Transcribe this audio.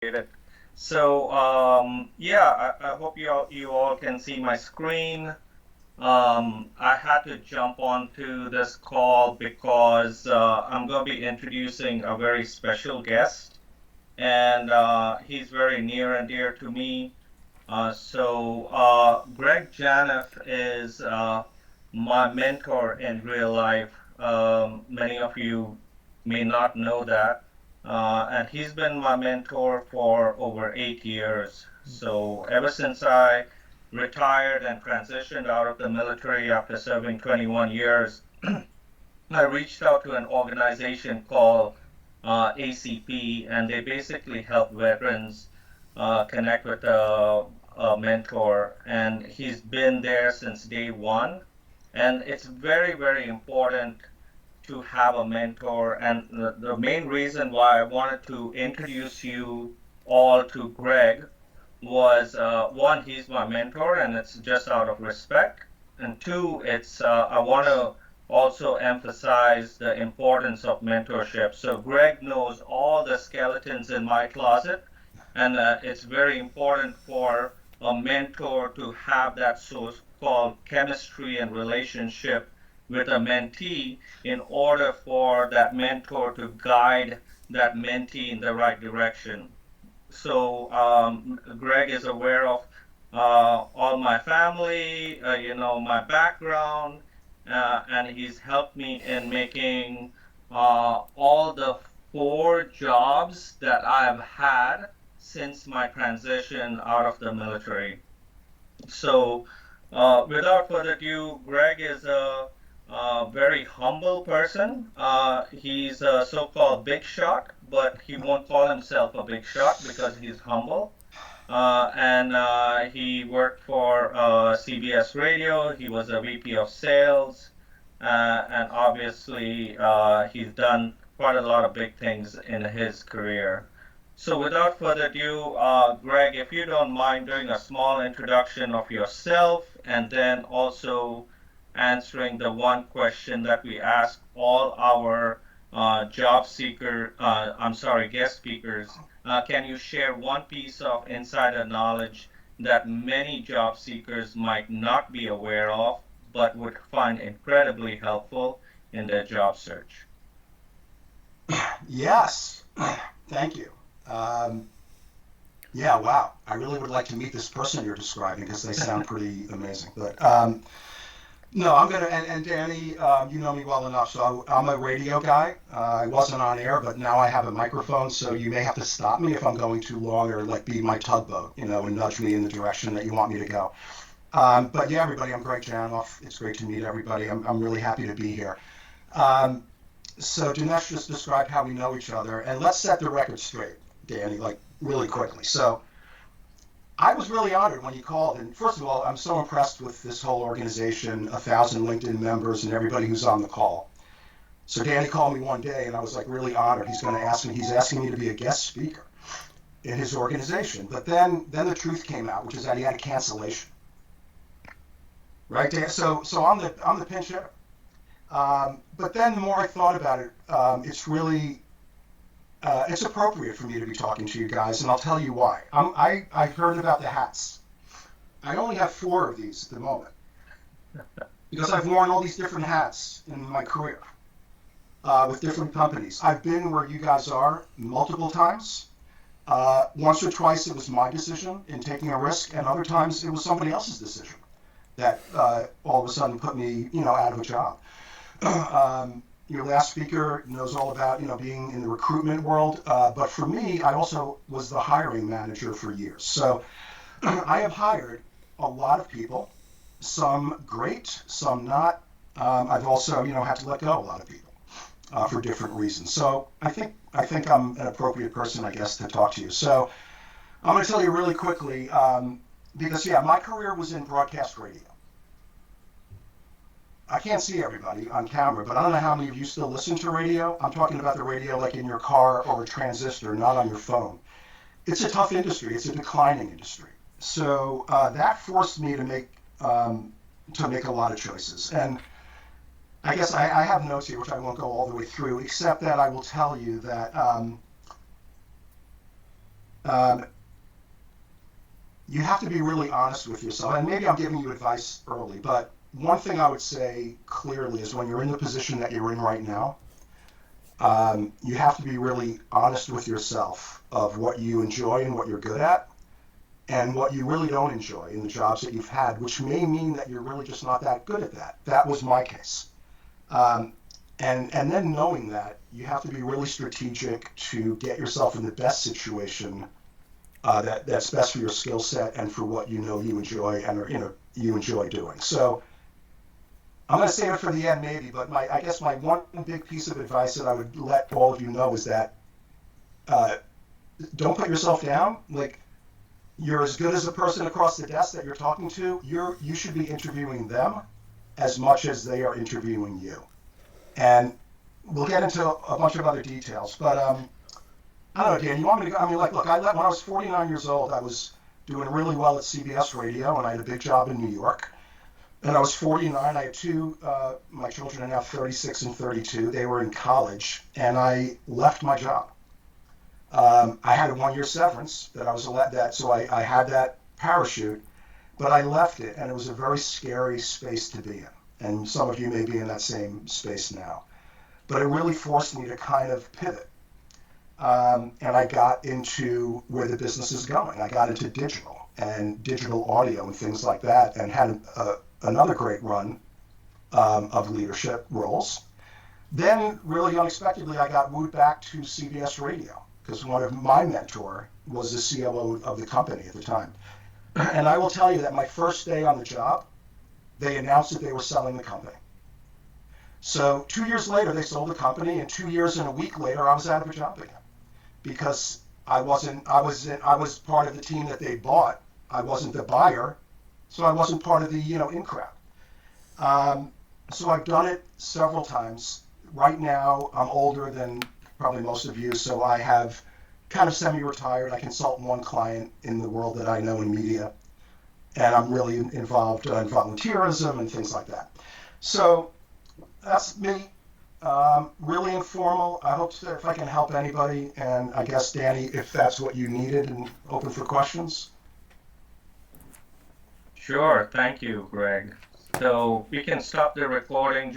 it. So, yeah, I hope you all can see my screen. I had to jump onto this call because I'm going to be introducing a very special guest, and he's very near and dear to me. Greg Janoff is my mentor in real life. Many of you may not know that. And he's been my mentor for over 8 years. So, ever since I retired and transitioned out of the military after serving 21 years, I reached out to an organization called ACP, and they basically help veterans connect with a mentor. And he's been there since day one. And it's very, very important to have a mentor. And the main reason why I wanted to introduce you all to Greg was one, he's my mentor, and it's just out of respect. And two, it's I want to also emphasize the importance of mentorship. So Greg knows all the skeletons in my closet, and it's very important for a mentor to have that so-called chemistry and relationship with a mentee in order for that mentor to guide that mentee in the right direction. So Greg is aware of all my family, my background, and he's helped me in making all the four jobs that I have had since my transition out of the military. So, without further ado, Greg is a very humble person. He's a so-called big shot, but he won't call himself a big shot because he's humble. And he worked for CBS Radio. He was a VP of sales, and obviously he's done quite a lot of big things in his career. So without further ado, Greg, if you don't mind doing a small introduction of yourself and then also answering the one question that we ask all our guest speakers. Can you share one piece of insider knowledge that many job seekers might not be aware of, but would find incredibly helpful in their job search? Yes, thank you. Um, yeah, wow. I really would like to meet this person you're describing because they sound pretty amazing. But no, I'm gonna and Danny, you know me well enough, so I'm a radio guy. I wasn't on air, but now I have a microphone, so you may have to stop me if I'm going too long, or like be my tugboat, and nudge me in the direction that you want me to go. But yeah, everybody, I'm Greg Janoff. It's great to meet everybody. I'm really happy to be here. Um, so Dinesh just described how we know each other, and let's set the record straight, Danny, like really quickly. So I was really honored when you called, and first of all, I'm so impressed with this whole organization, 1,000 LinkedIn members, and everybody who's on the call. So Danny called me one day, and I was like really honored. He's asking me to be a guest speaker in his organization. But then the truth came out, which is that he had a cancellation, right, Dan? So I'm the pinch hitter. But then the more I thought about it, it's appropriate for me to be talking to you guys, and I'll tell you why. I heard about the hats. I only have four of these at the moment because I've worn all these different hats in my career with different companies. I've been where you guys are multiple times. Once or twice it was my decision in taking a risk, and other times it was somebody else's decision that all of a sudden put me, out of a job. Your last speaker knows all about being in the recruitment world, but for me, I also was the hiring manager for years. So I have hired a lot of people, some great, some not. I've also had to let go a lot of people for different reasons. So I think I'm an appropriate person, I guess, to talk to you. So I'm going to tell you really quickly because yeah, my career was in broadcast radio. I can't see everybody on camera, but I don't know how many of you still listen to radio. I'm talking about the radio like in your car or a transistor, not on your phone. It's a tough industry. It's a declining industry. So that forced me to make a lot of choices. And I guess I have notes here, which I won't go all the way through, except that I will tell you that um, you have to be really honest with yourself. And maybe I'm giving you advice early, but one thing I would say clearly is when you're in the position that you're in right now, you have to be really honest with yourself of what you enjoy and what you're good at, and what you really don't enjoy in the jobs that you've had, which may mean that you're really just not that good at that. That was my case. Um, and then knowing that, you have to be really strategic to get yourself in the best situation that's best for your skill set and for what you know you enjoy and you enjoy doing. So I'm going to save it for the end maybe, but I guess my one big piece of advice that I would let all of you know is that uh, don't put yourself down. Like, you're as good as the person across the desk that you're talking to. You should be interviewing them as much as they are interviewing you. And we'll get into a bunch of other details. But I don't know, Dan, you want me to go? I mean, like, look, when I was 49 years old, I was doing really well at CBS Radio, and I had a big job in New York. And I was 49. I had two, my children are now 36 and 32. They were in college, and I left my job. I had a 1-year severance that I was let that, so I had that parachute, but I left it, and it was a very scary space to be in. And some of you may be in that same space now. But it really forced me to kind of pivot. And I got into where the business is going. I got into digital and digital audio and things like that, and had another great run of leadership roles. Then, really unexpectedly, I got wooed back to CBS Radio because one of my mentor was the COO of the company at the time. And I will tell you that my first day on the job, they announced that they were selling the company. So 2 years later, they sold the company, and 2 years and a week later, I was out of a job again because I was part of the team that they bought. I wasn't the buyer, so I wasn't part of the in crowd. So I've done it several times. Right now, I'm older than probably most of you, so I have kind of semi-retired. I consult one client in the world that I know in media, and I'm really involved in volunteerism and things like that. So that's me. Really informal. I hope if I can help anybody, and I guess Danny, if that's what you needed, and open for questions. Sure, thank you, Greg. So we can stop the recording.